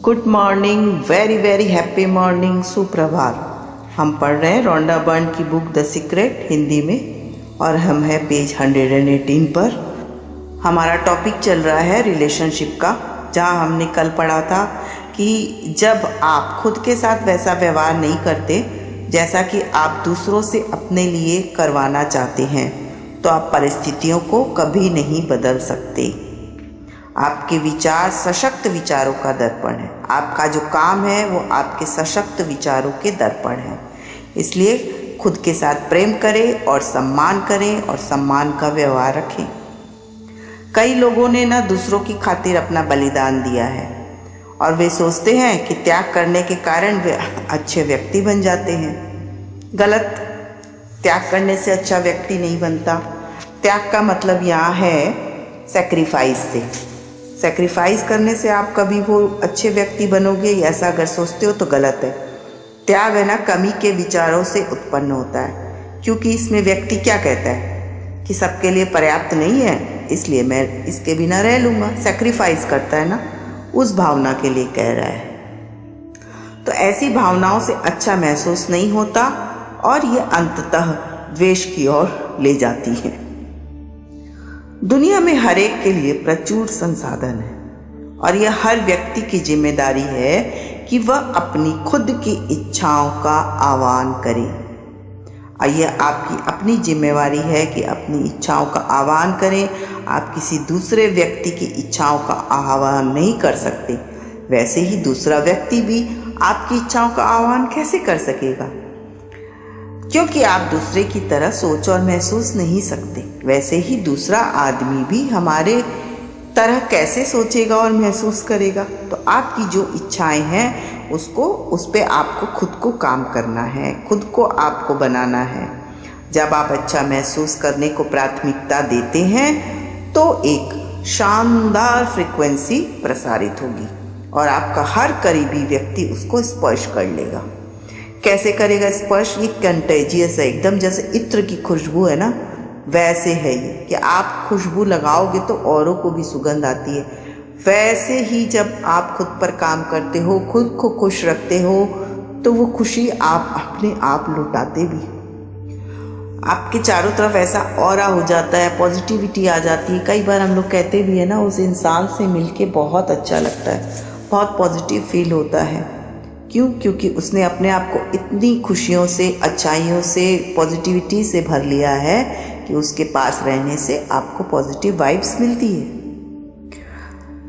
Good morning, very very happy morning, सुप्रभात। हम पढ़ रहे हैं रोंडा बर्न की बुक द सीक्रेट हिंदी में और हम हैं पेज 118 पर। हमारा टॉपिक चल रहा है रिलेशनशिप का, जहां हमने कल पढ़ा था कि जब आप खुद के साथ वैसा व्यवहार नहीं करते जैसा कि आप दूसरों से अपने लिए करवाना चाहते हैं तो आप परिस्थितियों को कभी नहीं बदल सकते। आपके विचार सशक्त विचारों का दर्पण है। आपका जो काम है वो आपके सशक्त विचारों के दर्पण है। इसलिए खुद के साथ प्रेम करें और सम्मान का व्यवहार रखें। कई लोगों ने ना दूसरों की खातिर अपना बलिदान दिया है और वे सोचते हैं कि त्याग करने के कारण वे अच्छे व्यक्ति बन जाते हैं। गलत। त्याग करने से अच्छा व्यक्ति नहीं बनता। त्याग का मतलब यहाँ है सैक्रिफाइस से। सैक्रिफाइस करने से आप कभी वो अच्छे व्यक्ति बनोगे, ऐसा अगर सोचते हो तो गलत है। त्याग है ना कमी के विचारों से उत्पन्न होता है, क्योंकि इसमें व्यक्ति क्या कहता है कि सबके लिए पर्याप्त नहीं है, इसलिए मैं इसके बिना रह लूँगा। सैक्रिफाइस करता है ना, उस भावना के लिए कह रहा है। तो ऐसी भावनाओं से अच्छा महसूस नहीं होता और ये अंततः द्वेष की ओर ले जाती है। दुनिया में हर एक के लिए प्रचुर संसाधन है और यह हर व्यक्ति की जिम्मेदारी है कि वह अपनी खुद की इच्छाओं का आह्वान करे। और यह आपकी अपनी जिम्मेवारी है कि अपनी इच्छाओं का आह्वान करें। आप किसी दूसरे व्यक्ति की इच्छाओं का आह्वान नहीं कर सकते, वैसे ही दूसरा व्यक्ति भी आपकी इच्छाओं का आह्वान कैसे कर सकेगा, क्योंकि आप दूसरे की तरह सोच और महसूस नहीं सकते। वैसे ही दूसरा आदमी भी हमारे तरह कैसे सोचेगा और महसूस करेगा। तो आपकी जो इच्छाएं हैं उस पे आपको खुद को काम करना है, खुद को आपको बनाना है। जब आप अच्छा महसूस करने को प्राथमिकता देते हैं तो एक शानदार फ्रीक्वेंसी प्रसारित होगी और आपका हर करीबी व्यक्ति उसको स्पर्श कर लेगा। कैसे करेगा स्पर्श? ये कंटेजियस है, एकदम जैसे इत्र की खुशबू है ना, वैसे है ये कि आप खुशबू लगाओगे तो औरों को भी सुगंध आती है। वैसे ही जब आप खुद पर काम करते हो, खुद को खुश रखते हो, तो वो खुशी आप अपने आप लुटाते भी। आपके चारों तरफ ऐसा ऑरा हो जाता है, पॉजिटिविटी आ जाती है। कई बार हम लोग कहते भी है ना, उस इंसान से मिलके बहुत अच्छा लगता है, बहुत पॉजिटिव फील होता है। क्यों? क्योंकि उसने अपने आप को इतनी खुशियों से, अच्छाइयों से, पॉजिटिविटी से भर लिया है कि उसके पास रहने से आपको पॉजिटिव वाइब्स मिलती है।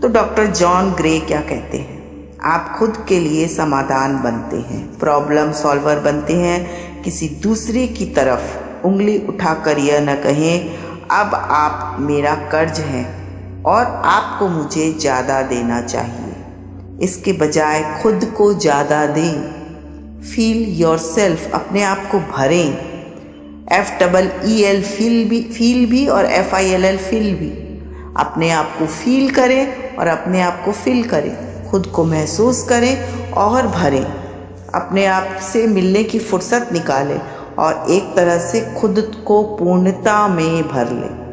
तो डॉक्टर जॉन ग्रे क्या कहते हैं? आप खुद के लिए समाधान बनते हैं, प्रॉब्लम सॉल्वर बनते हैं। किसी दूसरे की तरफ उंगली उठाकर यह न कहें अब आप मेरा कर्ज हैं और आपको मुझे ज़्यादा देना चाहिए। इसके बजाय खुद को ज़्यादा दें। फील योर सेल्फ, अपने आप को भरें। FEEL फील भी और FILL फील भी। अपने आप को फील करें और अपने आप को फील करें। खुद को महसूस करें और भरें। अपने आप से मिलने की फुर्सत निकालें और एक तरह से खुद को पूर्णता में भर लें,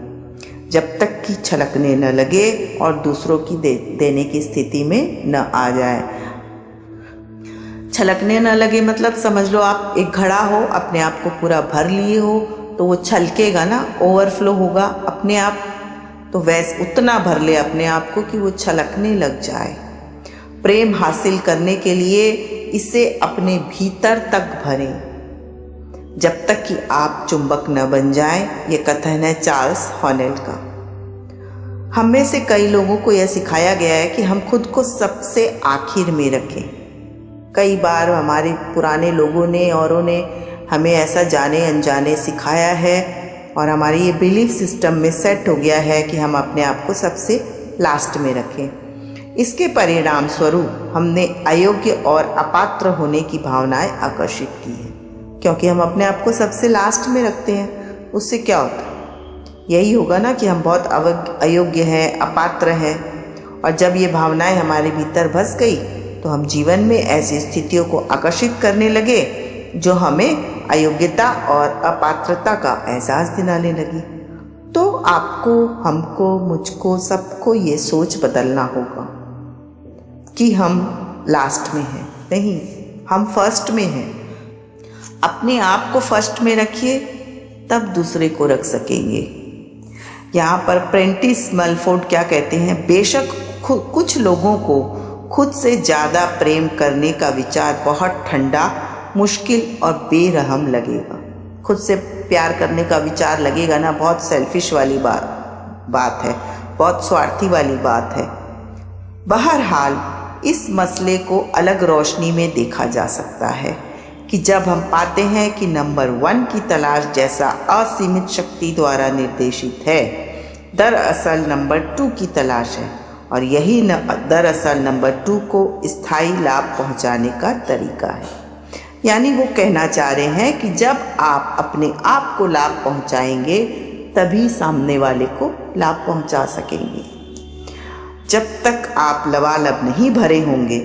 जब तक कि छलकने न लगे और दूसरों की देने की स्थिति में न आ जाए। छलकने न लगे मतलब समझ लो आप एक घड़ा हो, अपने आप को पूरा भर लिए हो तो वो छलकेगा ना, ओवरफ्लो होगा अपने आप। तो वैसे उतना भर ले अपने आप को कि वो छलकने लग जाए। प्रेम हासिल करने के लिए इसे अपने भीतर तक भरें जब तक कि आप चुंबक न बन जाएं। ये कथन है चार्ल्स हॉनेल का। हम में से कई लोगों को यह सिखाया गया है कि हम खुद को सबसे आखिर में रखें। कई बार हमारे पुराने लोगों ने, औरों ने हमें ऐसा जाने अनजाने सिखाया है और हमारी ये बिलीफ सिस्टम में सेट हो गया है कि हम अपने आप को सबसे लास्ट में रखें। इसके परिणाम स्वरूप हमने अयोग्य और अपात्र होने की भावनाएं आकर्षित की है, क्योंकि हम अपने आप को सबसे लास्ट में रखते हैं। उससे क्या होता है? यही होगा ना कि हम बहुत अयोग्य हैं, अपात्र हैं। और जब ये भावनाएं हमारे भीतर बस गई तो हम जीवन में ऐसी स्थितियों को आकर्षित करने लगे जो हमें अयोग्यता और अपात्रता का एहसास दिलाने लगी। तो आपको, हमको, मुझको, सबको ये सोच बदलना होगा कि हम लास्ट में हैं, नहीं, हम फर्स्ट में हैं। अपने आप को फर्स्ट में रखिए, तब दूसरे को रख सकेंगे। यहाँ पर प्रेंटिस मलफोर्ड क्या कहते हैं, बेशक कुछ लोगों को खुद से ज़्यादा प्रेम करने का विचार बहुत ठंडा, मुश्किल और बेरहम लगेगा। खुद से प्यार करने का विचार लगेगा ना, बहुत सेल्फिश वाली बात है, बहुत स्वार्थी वाली बात है। बहरहाल इस मसले को अलग रोशनी में देखा जा सकता है कि जब हम पाते हैं कि नंबर 1 की तलाश जैसा असीमित शक्ति द्वारा निर्देशित है, दरअसल नंबर 2 की तलाश है, और यही दरअसल नंबर 2 को स्थायी लाभ पहुंचाने का तरीका है। यानी वो कहना चाह रहे हैं कि जब आप अपने आप को लाभ पहुंचाएंगे, तभी सामने वाले को लाभ पहुंचा सकेंगे। जब तक आप लबालब नहीं भरे होंगे,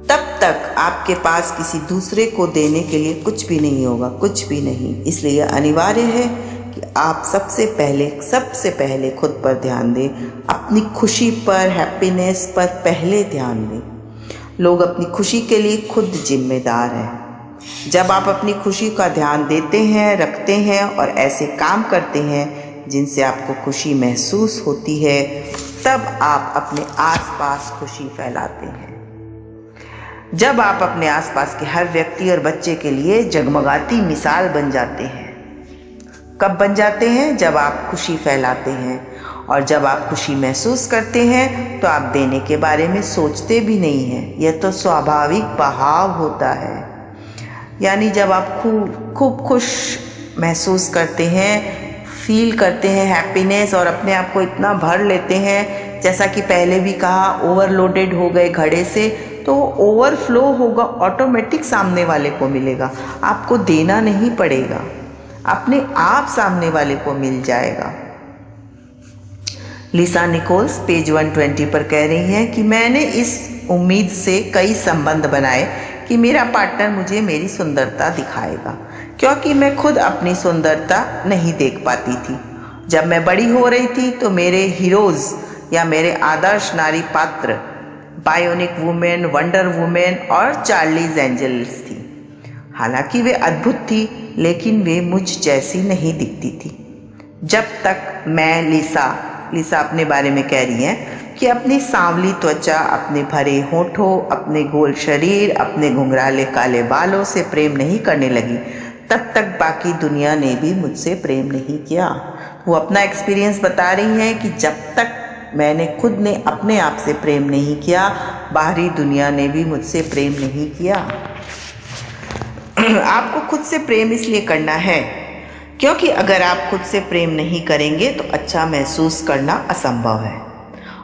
तब तक आपके पास किसी दूसरे को देने के लिए कुछ भी नहीं होगा, कुछ भी नहीं। इसलिए अनिवार्य है कि आप सबसे पहले खुद पर ध्यान दें, अपनी खुशी पर, हैप्पीनेस पर पहले ध्यान दें। लोग अपनी खुशी के लिए खुद जिम्मेदार हैं। जब आप अपनी खुशी का ध्यान देते हैं, रखते हैं और ऐसे काम करते हैं जिनसे आपको खुशी महसूस होती है, तब आप अपने आसपास खुशी फैलाते हैं। जब आप अपने आसपास के हर व्यक्ति और बच्चे के लिए जगमगाती मिसाल बन जाते हैं। कब बन जाते हैं? जब आप खुशी फैलाते हैं। और जब आप खुशी महसूस करते हैं तो आप देने के बारे में सोचते भी नहीं हैं। यह तो स्वाभाविक बहाव होता है। यानी जब आप खूब खुश महसूस करते हैं, फील करते हैं हैप्पीनेस, और अपने आप को इतना भर लेते हैं, जैसा कि पहले भी कहा, ओवरलोडेड हो गए घड़े से, तो ओवरफ्लो होगा, ऑटोमेटिक सामने वाले को मिलेगा। आपको देना नहीं पड़ेगा, अपने आप सामने वाले को मिल जाएगा। लिसा निकोल्स पेज 120 पर कह रही हैं कि मैंने इस उम्मीद से कई संबंध बनाए कि मेरा पार्टनर मुझे मेरी सुंदरता दिखाएगा, क्योंकि मैं खुद अपनी सुंदरता नहीं देख पाती थी। जब मैं बड़ी हो रही थी तो मेरे हीरोज या मेरे आदर्श नारी पात्र बायोनिक वुमेन, वंडर वुमेन और चार्लीज एंजल्स थी। हालांकि वे अद्भुत थी, लेकिन वे मुझ जैसी नहीं दिखती थी। जब तक मैं लिसा अपने बारे में कह रही हैं कि अपनी सांवली त्वचा, अपने भरे होठों, अपने गोल शरीर, अपने घुंघराले काले बालों से प्रेम नहीं करने लगी, तब तक बाकी दुनिया ने भी मुझसे प्रेम नहीं किया। वो अपना एक्सपीरियंस बता रही हैं कि जब तक मैंने खुद ने अपने आप से प्रेम नहीं किया, बाहरी दुनिया ने भी मुझसे प्रेम नहीं किया। आपको खुद से प्रेम इसलिए करना है क्योंकि अगर आप खुद से प्रेम नहीं करेंगे तो अच्छा महसूस करना असंभव है।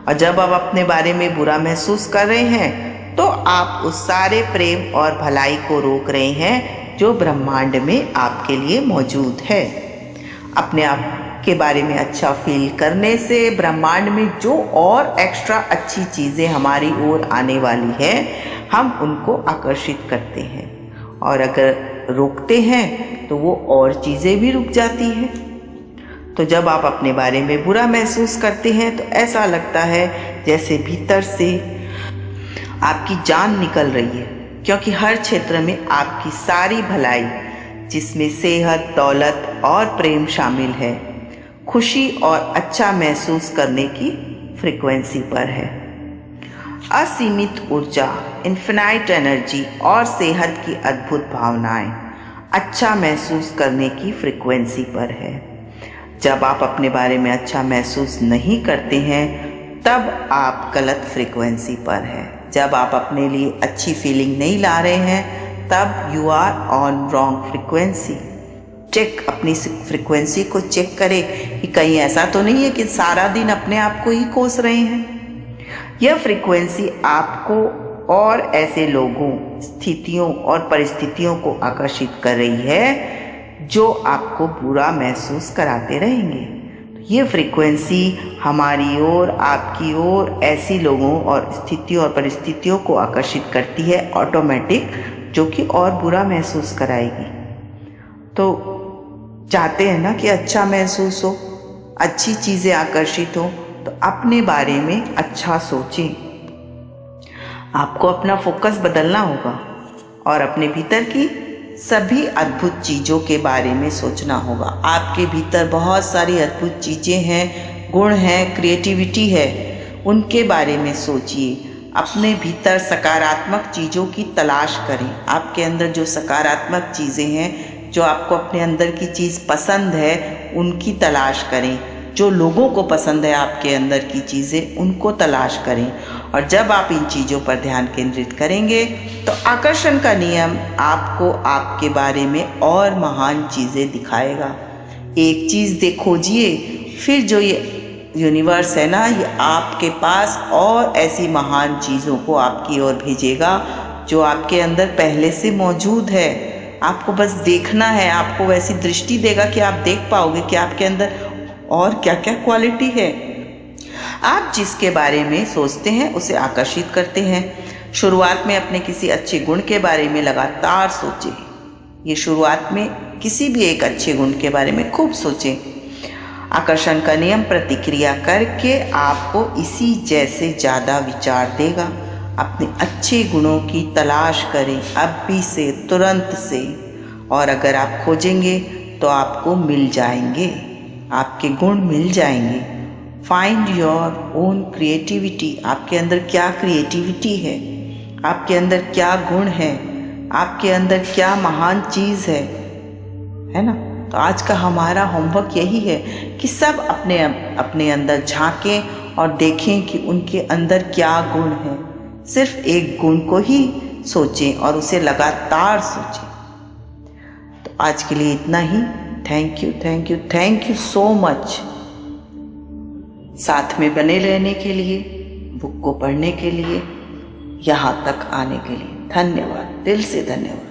और जब आप अपने बारे में बुरा महसूस कर रहे हैं तो आप उस सारे प्रेम और भलाई को रोक रहे हैं जो ब्रह्मांड में आपके लिए मौजूद है। अपने आप के बारे में अच्छा फील करने से ब्रह्मांड में जो और एक्स्ट्रा अच्छी चीज़ें हमारी ओर आने वाली है, हम उनको आकर्षित करते हैं, और अगर रोकते हैं तो वो और चीज़ें भी रुक जाती हैं। तो जब आप अपने बारे में बुरा महसूस करते हैं तो ऐसा लगता है जैसे भीतर से आपकी जान निकल रही है, क्योंकि हर क्षेत्र में आपकी सारी भलाई, जिसमें सेहत, दौलत और प्रेम शामिल है, खुशी और अच्छा महसूस करने की फ्रीक्वेंसी पर है। असीमित ऊर्जा, इन्फिनाइट एनर्जी और सेहत की अद्भुत भावनाएं अच्छा महसूस करने की फ्रीक्वेंसी पर है। जब आप अपने बारे में अच्छा महसूस नहीं करते हैं, तब आप गलत फ्रीक्वेंसी पर हैं। जब आप अपने लिए अच्छी फीलिंग नहीं ला रहे हैं, तब you are on wrong frequency. अपनी फ्रीक्वेंसी को चेक करें कि कहीं ऐसा तो नहीं है कि सारा दिन अपने आप को ही कोस रहे हैं। यह फ्रीक्वेंसी आपको और ऐसे लोगों, स्थितियों और परिस्थितियों को आकर्षित कर रही है जो आपको बुरा महसूस कराते रहेंगे। ये फ्रीक्वेंसी हमारी ओर, आपकी ओर ऐसी लोगों और स्थितियों और परिस्थितियों को आकर्षित करती है ऑटोमेटिक, जो कि और बुरा महसूस कराएगी। तो चाहते हैं ना कि अच्छा महसूस हो, अच्छी चीज़ें आकर्षित हो, तो अपने बारे में अच्छा सोचें। आपको अपना फोकस बदलना होगा और अपने भीतर की सभी अद्भुत चीज़ों के बारे में सोचना होगा। आपके भीतर बहुत सारी अद्भुत चीज़ें हैं, गुण हैं, क्रिएटिविटी है, उनके बारे में सोचिए। अपने भीतर सकारात्मक चीज़ों की तलाश करें। आपके अंदर जो सकारात्मक चीज़ें हैं, जो आपको अपने अंदर की चीज़ पसंद है, उनकी तलाश करें। जो लोगों को पसंद है आपके अंदर की चीज़ें, उनको तलाश करें। और जब आप इन चीज़ों पर ध्यान केंद्रित करेंगे तो आकर्षण का नियम आपको आपके बारे में और महान चीज़ें दिखाएगा। एक चीज़ खोजिए, फिर जो ये यूनिवर्स है ना, ये आपके पास और ऐसी महान चीज़ों को आपकी ओर भेजेगा जो आपके अंदर पहले से मौजूद है। आपको बस देखना है, आपको वैसी दृष्टि देगा कि आप देख पाओगे कि आपके अंदर और क्या क्या क्वालिटी है। आप जिसके बारे में सोचते हैं उसे आकर्षित करते हैं। शुरुआत में अपने किसी अच्छे गुण के बारे में लगातार सोचें। ये शुरुआत में किसी भी एक अच्छे गुण के बारे में खूब सोचें। आकर्षण का नियम प्रतिक्रिया करके आपको इसी जैसे ज़्यादा विचार देगा। अपने अच्छे गुणों की तलाश करें अभी से, तुरंत से, और अगर आप खोजेंगे तो आपको मिल जाएंगे, आपके गुण मिल जाएंगे। Find your own creativity. आपके अंदर क्या क्रिएटिविटी है, आपके अंदर क्या गुण है, आपके अंदर क्या महान चीज़ है ना। तो आज का हमारा होमवर्क यही है कि सब अपने अंदर झांकें और देखें कि उनके अंदर क्या गुण है। सिर्फ एक गुण को ही सोचें और उसे लगातार सोचें। तो आज के लिए इतना ही। Thank you, thank you, thank you so much. साथ में बने रहने के लिए, बुक को पढ़ने के लिए, यहाँ तक आने के लिए धन्यवाद, दिल से धन्यवाद।